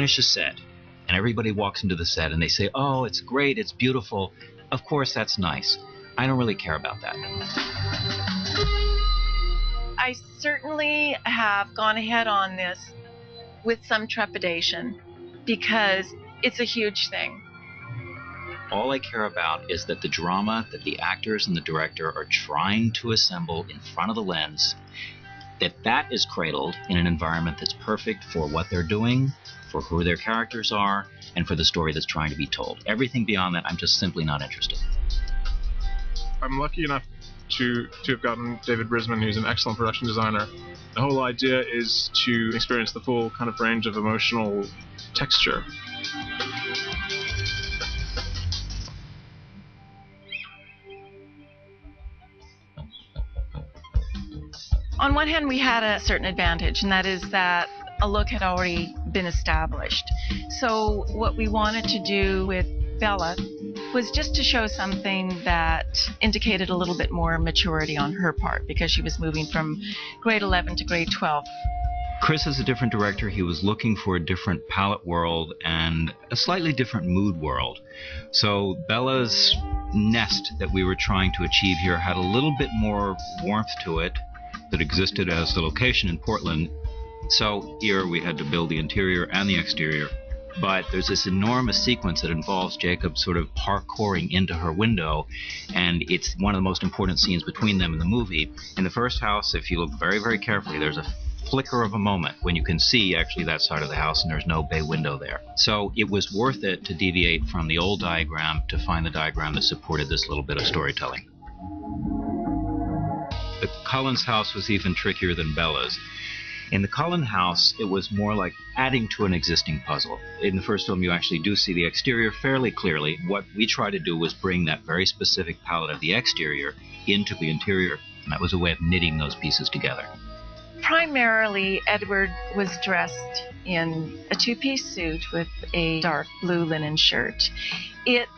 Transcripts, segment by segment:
finish a set and everybody walks into the set and they say, oh, it's great, it's beautiful, of course that's nice. I don't really care about that. I certainly have gone ahead on this with some trepidation because it's a huge thing. All I care about is that the drama that the actors and the director are trying to assemble in front of the lens, that is cradled in an environment that's perfect for what they're doing, for who their characters are, and for the story that's trying to be told. Everything beyond that, I'm just simply not interested. I'm lucky enough to have gotten David Brisman, who's an excellent production designer. The whole idea is to experience the full kind of range of emotional texture. On one hand, we had a certain advantage, and that is that a look had already been established. So what we wanted to do with Bella was just to show something that indicated a little bit more maturity on her part, because she was moving from grade 11 to grade 12. Chris is a different director. He was looking for a different palette world and a slightly different mood world. So Bella's nest that we were trying to achieve here had a little bit more warmth to it that existed as the location in Portland. So here we had to build the interior and the exterior. But there's this enormous sequence that involves Jacob sort of parkouring into her window, and it's one of the most important scenes between them in the movie. In the first house, if you look very, very carefully, there's a flicker of a moment when you can see actually that side of the house and there's no bay window there. So it was worth it to deviate from the old diagram to find the diagram that supported this little bit of storytelling. The Cullens house was even trickier than Bella's. In the Cullen house, it was more like adding to an existing puzzle. In the first film, you actually do see the exterior fairly clearly. What we tried to do was bring that very specific palette of the exterior into the interior, and that was a way of knitting those pieces together. Primarily, Edward was dressed in a two-piece suit with a dark blue linen shirt. It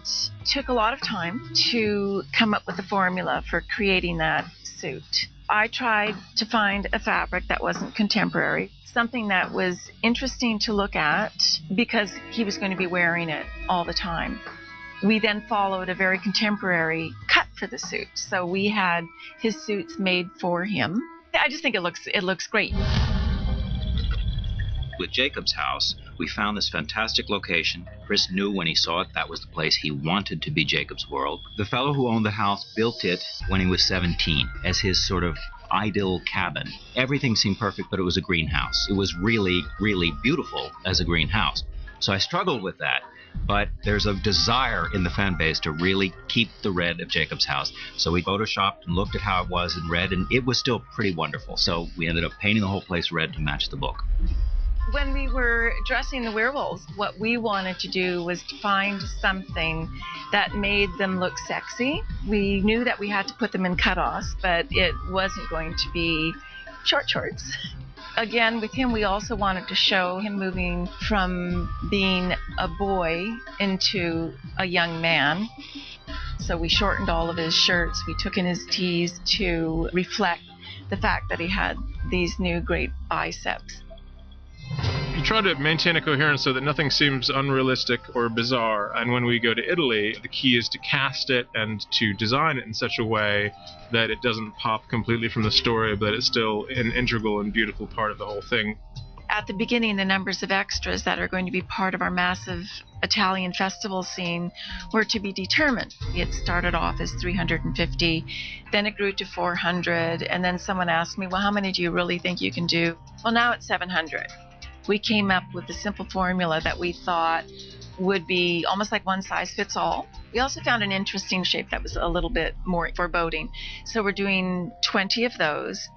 took a lot of time to come up with the formula for creating that suit. I tried to find a fabric that wasn't contemporary, something that was interesting to look at because he was going to be wearing it all the time. We then followed a very contemporary cut for the suit, so we had his suits made for him. I just think it looks great. With Jacob's house, we found this fantastic location. Chris knew when he saw it that was the place he wanted to be Jacob's world. The fellow who owned the house built it when he was 17 as his sort of ideal cabin. Everything seemed perfect, but it was a greenhouse. It was really, really beautiful as a greenhouse. So I struggled with that, but there's a desire in the fan base to really keep the red of Jacob's house. So we photoshopped and looked at how it was in red, and it was still pretty wonderful. So we ended up painting the whole place red to match the book. When we were dressing the werewolves, what we wanted to do was to find something that made them look sexy. We knew that we had to put them in cutoffs, but it wasn't going to be short shorts. Again, with him, we also wanted to show him moving from being a boy into a young man. So we shortened all of his shirts. We took in his tees to reflect the fact that he had these new great biceps. You try to maintain a coherence so that nothing seems unrealistic or bizarre, and when we go to Italy, the key is to cast it and to design it in such a way that it doesn't pop completely from the story, but it's still an integral and beautiful part of the whole thing. At the beginning, the numbers of extras that are going to be part of our massive Italian festival scene were to be determined. It started off as 350, then it grew to 400, and then someone asked me, well, how many do you really think you can do? Well, now it's 700. We came up with a simple formula that we thought would be almost like one size fits all. We also found an interesting shape that was a little bit more foreboding. So we're doing 20 of those.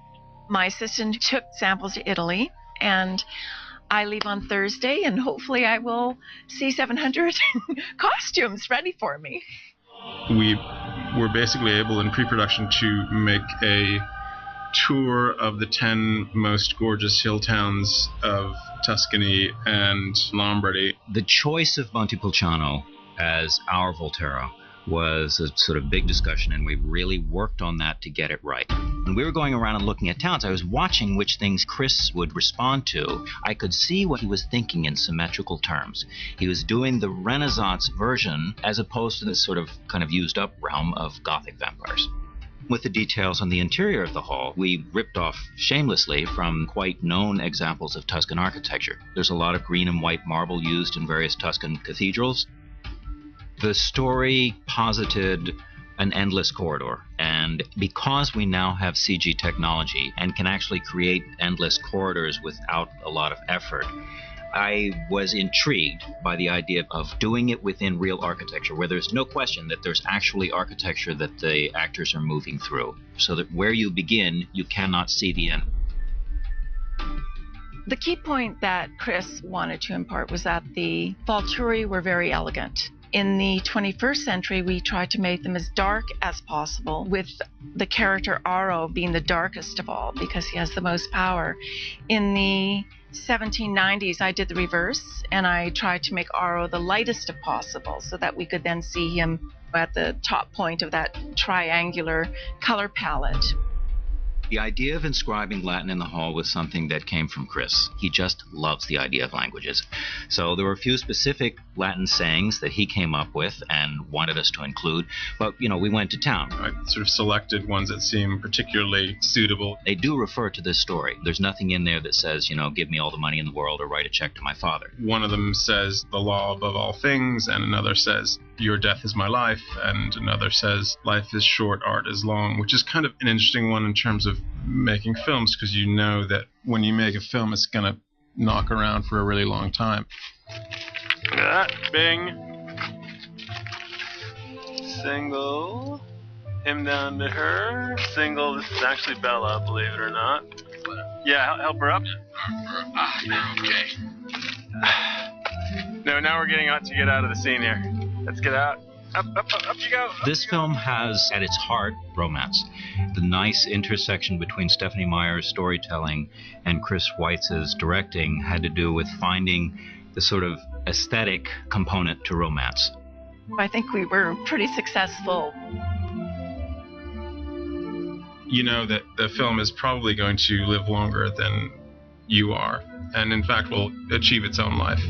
My assistant took samples to Italy, and I leave on Thursday, and hopefully I will see 700 costumes ready for me. We were basically able in pre-production to make a tour of the 10 most gorgeous hill towns of Tuscany and Lombardy. The choice of Montepulciano as our Volterra was a sort of big discussion, and we really worked on that to get it right. When we were going around and looking at towns, I was watching which things Chris would respond to. I could see what he was thinking in symmetrical terms. He was doing the Renaissance version as opposed to this sort of kind of used up realm of Gothic vampires. With the details on the interior of the hall, we ripped off shamelessly from quite known examples of Tuscan architecture. There's a lot of green and white marble used in various Tuscan cathedrals. The story posited an endless corridor, and because we now have CG technology and can actually create endless corridors without a lot of effort, I was intrigued by the idea of doing it within real architecture, where there's no question that there's actually architecture that the actors are moving through, so that where you begin, you cannot see the end. The key point that Chris wanted to impart was that the Volturi were very elegant. In the 21st century, we tried to make them as dark as possible, with the character Aro being the darkest of all because he has the most power. In the 1790s, I did the reverse, and I tried to make Aro the lightest of possible so that we could then see him at the top point of that triangular color palette. The idea of inscribing Latin in the hall was something that came from Chris. He just loves the idea of languages. So there were a few specific Latin sayings that he came up with and wanted us to include, but, we went to town. I sort of selected ones that seem particularly suitable. They do refer to this story. There's nothing in there that says, give me all the money in the world or write a check to my father. One of them says, the law above all things, and another says, your death is my life, and another says, life is short, art is long, which is kind of an interesting one in terms of making films, because you know that when you make a film, it's going to knock around for a really long time. Bing. Single. Him down to her. Single. This is actually Bella, believe it or not. Yeah, help her up. You're okay. No, now we're getting out to get out of the scene here. Let's get out. Up you go. This film has, at its heart, romance. The nice intersection between Stephanie Meyer's storytelling and Chris Weitz's directing had to do with finding the sort of aesthetic component to romance. I think we were pretty successful. You know that the film is probably going to live longer than you are, and in fact will achieve its own life.